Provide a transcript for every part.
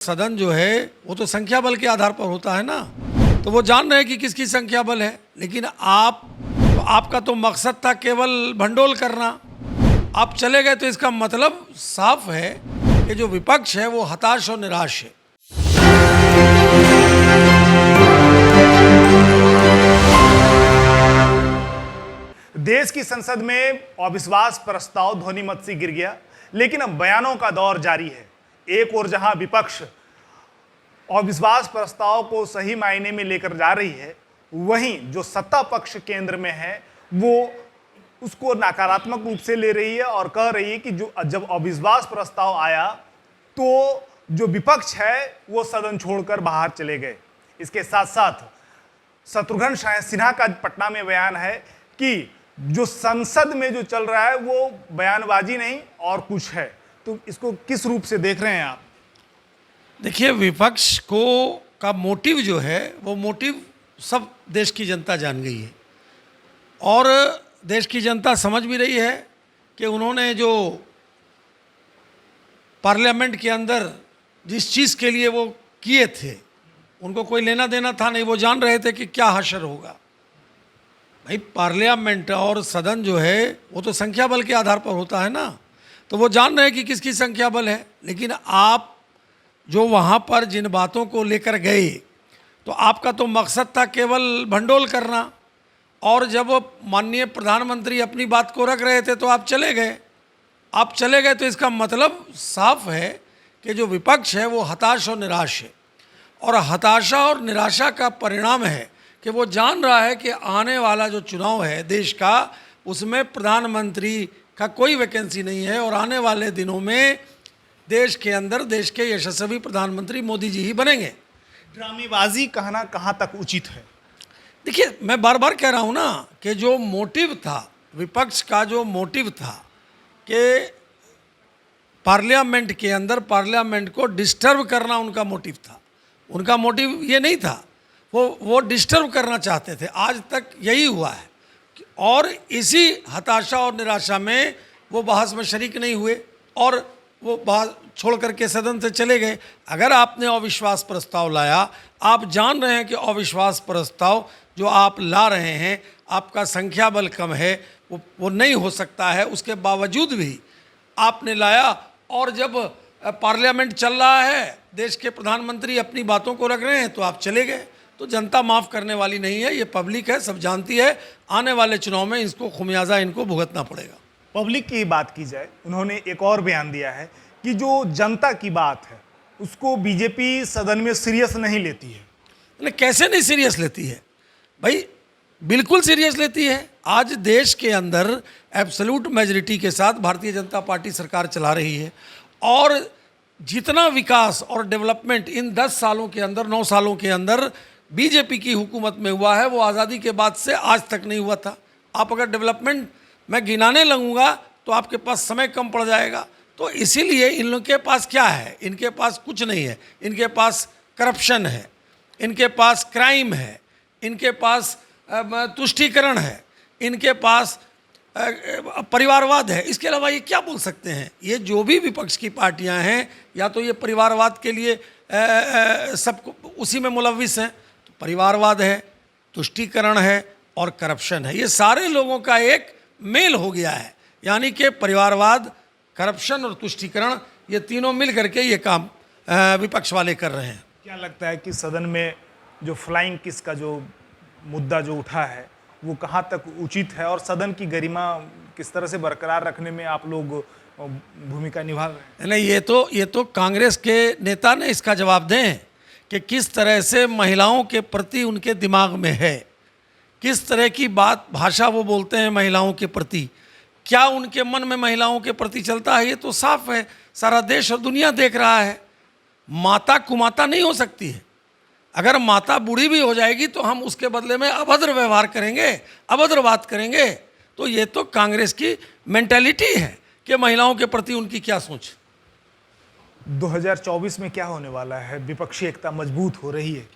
सदन जो है वो तो संख्या बल के आधार पर होता है ना, तो वो जान रहे हैं कि किसकी संख्या बल है। लेकिन आपका तो मकसद था केवल भंडोल करना। आप चले गए तो इसका मतलब साफ है कि जो विपक्ष है वो हताश और निराश है। देश की संसद में अविश्वास प्रस्ताव ध्वनिमत से गिर गया, लेकिन अब बयानों का दौर जारी है। एक ओर जहां विपक्ष अविश्वास प्रस्ताव को सही मायने में लेकर जा रही है, वहीं जो सत्ता पक्ष केंद्र में है वो उसको नकारात्मक रूप से ले रही है और कह रही है कि जब अविश्वास प्रस्ताव आया तो जो विपक्ष है वो सदन छोड़कर बाहर चले गए। इसके साथ साथ शत्रुघ्न सिन्हा का पटना में बयान है कि जो संसद में जो चल रहा है वो बयानबाजी नहीं और कुछ है। तो इसको किस रूप से देख रहे हैं आप? देखिए, विपक्ष का मोटिव जो है वो मोटिव सब देश की जनता जान गई है और देश की जनता समझ भी रही है कि उन्होंने जो पार्लियामेंट के अंदर जिस चीज़ के लिए वो किए थे उनको कोई लेना देना था नहीं। वो जान रहे थे कि क्या हशर होगा। भाई, पार्लियामेंट और सदन जो है वो तो संख्या बल के आधार पर होता है ना, तो वो जान रहे हैं कि किसकी संख्या बल है। लेकिन आप जो वहाँ पर जिन बातों को लेकर गए तो आपका तो मकसद था केवल भंडोल करना, और जब माननीय प्रधानमंत्री अपनी बात को रख रहे थे तो आप चले गए। आप चले गए तो इसका मतलब साफ है कि जो विपक्ष है वो हताश और निराश है, और हताशा और निराशा का परिणाम है कि वो जान रहा है कि आने वाला जो चुनाव है देश का, उसमें प्रधानमंत्री का कोई वैकेंसी नहीं है और आने वाले दिनों में देश के अंदर देश के यशस्वी प्रधानमंत्री मोदी जी ही बनेंगे। ड्रामेबाजी कहना कहाँ तक उचित है? देखिए, मैं बार बार कह रहा हूँ ना कि जो मोटिव था विपक्ष का, जो मोटिव था कि पार्लियामेंट के अंदर पार्लियामेंट को डिस्टर्ब करना उनका मोटिव था। उनका मोटिव ये नहीं था, वो डिस्टर्ब करना चाहते थे। आज तक यही हुआ है और इसी हताशा और निराशा में वो बहस में शरीक नहीं हुए और वो बात छोड़ करके सदन से चले गए। अगर आपने अविश्वास प्रस्ताव लाया, आप जान रहे हैं कि अविश्वास प्रस्ताव जो आप ला रहे हैं, आपका संख्या बल कम है, वो नहीं हो सकता है, उसके बावजूद भी आपने लाया। और जब पार्लियामेंट चल रहा है, देश के प्रधानमंत्री अपनी बातों को रख रहे हैं, तो आप चले गए। तो जनता माफ़ करने वाली नहीं है, ये पब्लिक है, सब जानती है। आने वाले चुनाव में इसको खुमियाजा इनको भुगतना पड़ेगा। पब्लिक की बात की जाए, उन्होंने एक और बयान दिया है कि जो जनता की बात है उसको बीजेपी सदन में सीरियस नहीं लेती है। कैसे नहीं सीरियस लेती है भाई? बिल्कुल सीरियस लेती है। आज देश के अंदर एब्सोल्यूट मेजॉरिटी के साथ भारतीय जनता पार्टी सरकार चला रही है और जितना विकास और डेवलपमेंट इन 10 सालों के अंदर, 9 सालों के अंदर बीजेपी की हुकूमत में हुआ है, वो आज़ादी के बाद से आज तक नहीं हुआ था। आप अगर डेवलपमेंट मैं गिनाने लगूंगा तो आपके पास समय कम पड़ जाएगा। तो इसीलिए इन लोगों के पास क्या है? इनके पास कुछ नहीं है। इनके पास करप्शन है, इनके पास क्राइम है, इनके पास तुष्टीकरण है, इनके पास परिवारवाद है। इसके अलावा ये क्या बोल सकते हैं? ये जो भी विपक्ष की पार्टियां हैं, या तो ये परिवारवाद के लिए सबको उसी में मुलविस हैं। तो परिवारवाद है, तुष्टीकरण है और करप्शन है। ये सारे लोगों का एक मेल हो गया है, यानी कि परिवारवाद, करप्शन और तुष्टीकरण, ये तीनों मिल करके ये काम विपक्ष वाले कर रहे हैं। क्या लगता है कि सदन में जो फ्लाइंग किस का जो मुद्दा जो उठा है वो कहाँ तक उचित है और सदन की गरिमा किस तरह से बरकरार रखने में आप लोग भूमिका निभा रहे हैं? नहीं, ये तो कांग्रेस के नेता ने इसका जवाब दें कि किस तरह से महिलाओं के प्रति उनके दिमाग में है, किस तरह की भाषा वो बोलते हैं महिलाओं के प्रति, क्या उनके मन में महिलाओं के प्रति चलता है। ये तो साफ है, सारा देश और दुनिया देख रहा है। माता कुमाता नहीं हो सकती है। अगर माता बूढ़ी भी हो जाएगी तो हम उसके बदले में अभद्र व्यवहार करेंगे, अभद्र बात करेंगे। तो ये तो कांग्रेस की मेंटालिटी है कि महिलाओं के प्रति उनकी क्या सोच। 2024 में क्या होने वाला है? विपक्षी एकता मजबूत हो रही है?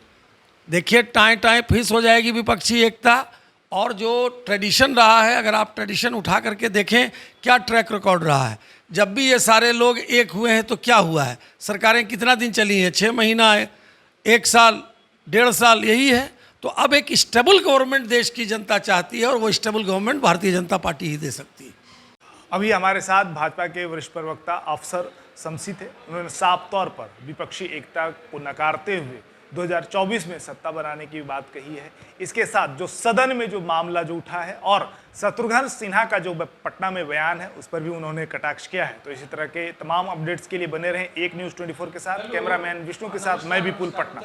देखिए, टाएं टाएं फिस हो जाएगी विपक्षी एकता। और जो ट्रेडिशन रहा है, अगर आप ट्रेडिशन उठा करके देखें क्या ट्रैक रिकॉर्ड रहा है, जब भी ये सारे लोग एक हुए हैं तो क्या हुआ है? सरकारें कितना दिन चली हैं? 6 महीना है, 1 साल, 1.5 साल, यही है। तो अब एक स्टेबल गवर्नमेंट देश की जनता चाहती है और वो stable government Bharatiya Janata party ही दे सकती है। अभी हमारे साथ भाजपा के वरिष्ठ प्रवक्ता अफसर शमसी थे। उन्होंने साफ तौर पर विपक्षी एकता को नकारते हुए 2024 में सत्ता बनाने की बात कही है। इसके साथ जो सदन में जो मामला जो उठा है और शत्रुघ्न सिन्हा का जो पटना में बयान है उस पर भी उन्होंने कटाक्ष किया है। तो इसी तरह के तमाम अपडेट्स के लिए बने रहें एक न्यूज़ 24 के साथ। कैमरामैन विष्णु के साथ मैं विपुल, पटना।